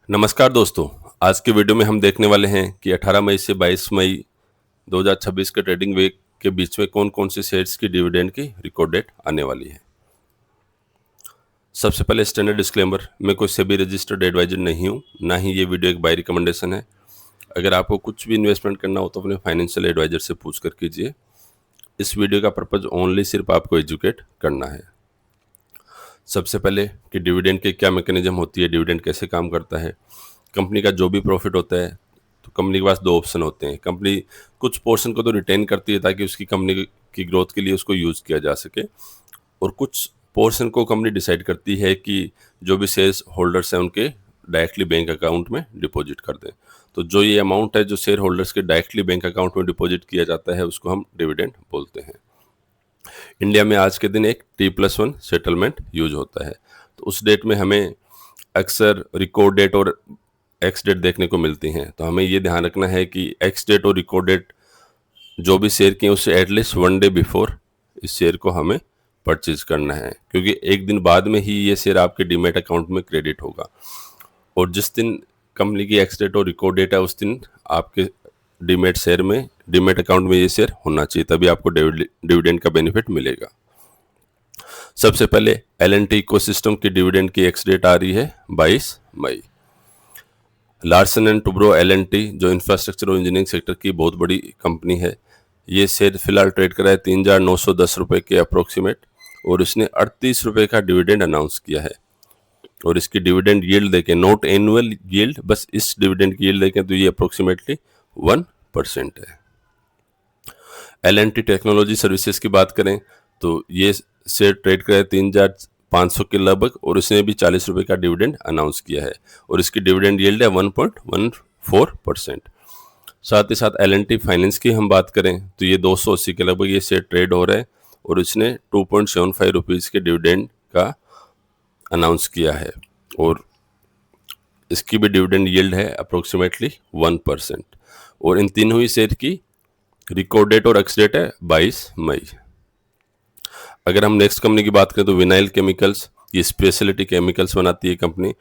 नमस्कार दोस्तों। आज के वीडियो में हम देखने वाले हैं कि 18 मई से 22 मई 2026 के ट्रेडिंग वीक के बीच में कौन कौन से शेयर्स की डिविडेंड की रिकॉर्ड डेट आने वाली है। सबसे पहले स्टैंडर्ड डिस्क्लेमर, मैं कोई सेबी रजिस्टर्ड एडवाइजर नहीं हूं, ना ही ये वीडियो एक बाय रिकमेंडेशन है। अगर आपको कुछ भी इन्वेस्टमेंट करना हो तो अपने फाइनेंशियल एडवाइजर से पूछ कर कीजिए। इस वीडियो का पर्पज़ ओनली सिर्फ आपको एजुकेट करना है। सबसे पहले कि डिविडेंड की क्या मैकेनिज्म होती है, डिविडेंड कैसे काम करता है। कंपनी का जो भी प्रॉफिट होता है तो कंपनी के पास दो ऑप्शन होते हैं। कंपनी कुछ पोर्शन को तो रिटेन करती है ताकि उसकी कंपनी की ग्रोथ के लिए उसको यूज़ किया जा सके, और कुछ पोर्शन को कंपनी डिसाइड करती है कि जो भी शेयर होल्डर्स हैं उनके डायरेक्टली बैंक अकाउंट में डिपॉजिट कर दें। तो जो ये अमाउंट है जो शेयर होल्डर्स के डायरेक्टली बैंक अकाउंट में डिपॉजिट किया जाता है उसको हम डिविडेंड बोलते हैं। इंडिया में आज के दिन एक T+1 सेटलमेंट यूज होता है, तो उस डेट में हमें अक्सर रिकॉर्ड डेट और एक्स डेट देखने को मिलती हैं। तो हमें ये ध्यान रखना है कि एक्स डेट और रिकॉर्ड डेट जो भी शेयर की है उससे एटलीस्ट 1 डे बिफोर इस शेयर को हमें परचेज करना है, क्योंकि एक दिन बाद में ही ये शेयर आपके डीमैट अकाउंट में क्रेडिट होगा, और जिस दिन कंपनी की एक्स डेट और रिकॉर्ड डेट है उस दिन आपके डीमैट अकाउंट में ये शेयर होना चाहिए, तभी आपको डिविडेंड का बेनिफिट मिलेगा। सबसे पहले L&T इकोसिस्टम की डिविडेंड की एक्स डेट आ रही है 22 मई। लार्सन एंड टुब्रो L&T जो इंफ्रास्ट्रक्चर और इंजीनियरिंग सेक्टर की बहुत बड़ी कंपनी है, ये शेयर फिलहाल ट्रेड कर रहा है 3,910 रुपये के अप्रोक्सीमेट, और इसने 38 रुपये का डिविडेंड अनाउंस किया है। और इसकी डिविडेंड यील्ड देखें, नोट एनुअल यील्ड, बस इस डिविडेंड की यील्ड देखें तो ये अप्रोक्सीमेटली 1% है। L&T टेक्नोलॉजी सर्विसेज की बात करें तो ये शेयर ट्रेड कर रहा है 3,500 के लगभग, और इसने भी 40 रुपये का डिविडेंड अनाउंस किया है, और इसकी डिविडेंड यील्ड है 1.14%। साथ ही साथ L&T फाइनेंस की हम बात करें तो ये 280 के लगभग ये शेयर ट्रेड हो रहा है, और इसने 2.75 रुपीज़ के डिविडेंड का अनाउंस किया है, और इसकी भी डिविडेंड यील्ड है अप्रोक्सीमेटली 1%। और इन तीनों ही शेयर की रिकॉर्ड डेट और एक्स डेट है 22 मई। अगर हम नेक्स्ट कंपनी की बात करें तो विनाइल केमिकल्स, ये स्पेशलिटी केमिकल्स बनाती है कंपनी।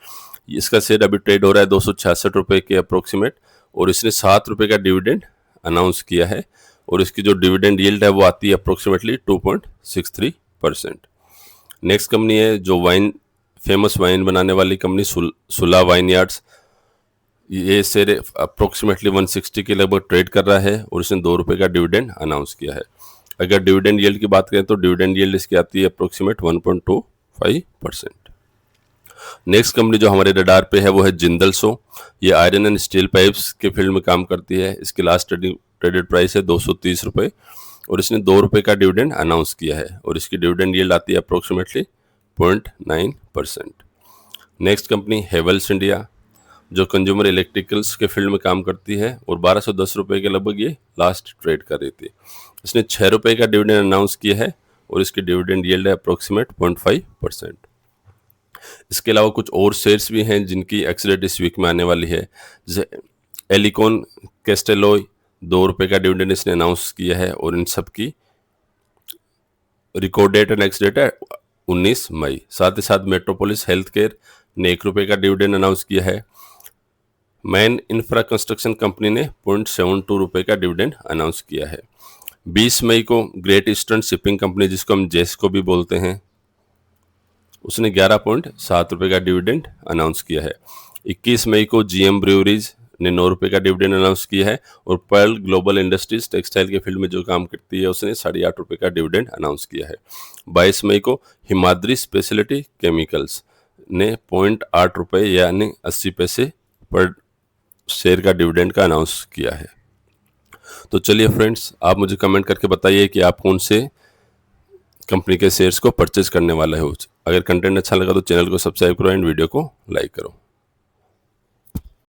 इसका शेयर अभी ट्रेड हो रहा है 266 रुपये के अप्रोक्सीमेट, और इसने 7 रुपये का डिविडेंड अनाउंस किया है, और इसकी जो डिविडेंड यील्ड है वो आती है अप्रोक्सीमेटली 2.63%। नेक्स्ट कंपनी है जो फेमस वाइन बनाने वाली कंपनी सुला वाइन यार्ड्स। ये शेयर अप्रोक्सीमेटली 160 के लगभग ट्रेड कर रहा है, और इसने 2 रुपये का डिविडेंड अनाउंस किया है। अगर डिविडेंड यील्ड की बात करें तो डिविडेंड यील्ड इसकी आती है अप्रोक्सीमेट 1.25%। नेक्स्ट कंपनी जो हमारे रडार पे है वो है जिंदल सो। ये आयरन एंड स्टील पाइप्स के फील्ड में काम करती है। इसकी लास्ट ट्रेडेड प्राइस है 230 रुपये, और इसने 2 रुपये का डिविडेंड अनाउंस किया है, और इसकी डिविडेंड यील्ड आती है approximately 0.9%। Next company Havells India जो कंज्यूमर इलेक्ट्रिकल्स के फील्ड में काम करती है, और 1210 रुपये के लगभग ये लास्ट ट्रेड कर रही थी। इसने 6 रुपये का डिविडेंड अनाउंस किया है, और इसकी डिविडेंड यील्ड है अप्रोक्सीमेट 0.5%। इसके अलावा कुछ और शेयर्स भी हैं जिनकी एक्स डेट इस वीक में आने वाली है, जैसे एलिकॉन कैस्टेलॉय 2 रुपये का डिविडेंड इसने अनाउंस किया है, और इन सब की record date and ex date है 19 मई। साथ ही साथ मेट्रोपोलिस हेल्थ केयर ने 1 रुपये का डिविडेंड अनाउंस किया है। मैन इंफ्रा कंस्ट्रक्शन कंपनी ने 0.72 रुपये का डिविडेंड अनाउंस किया है। 20 मई को ग्रेट ईस्टर्न शिपिंग कंपनी, जिसको हम जेस्को भी बोलते हैं, उसने 11.7 रुपये का डिविडेंड अनाउंस किया है। 21 मई को GM ब्रूअरीज ने 9 रुपये का डिविडेंड अनाउंस किया है, और पर्ल ग्लोबल इंडस्ट्रीज टेक्सटाइल के फील्ड में जो काम करती है उसने 8.5 रुपये का डिविडेंड अनाउंस किया है। 22 मई को हिमाद्री स्पेशलिटी केमिकल्स ने 0.8 रुपये यानी 80 पैसे पर शेयर का डिविडेंड का अनाउंस किया है। तो चलिए फ्रेंड्स, आप मुझे कमेंट करके बताइए कि आप कौन से कंपनी के शेयर्स को परचेज करने वाले हो। अगर कंटेंट अच्छा लगा तो चैनल को सब्सक्राइब करो एंड वीडियो को लाइक करो।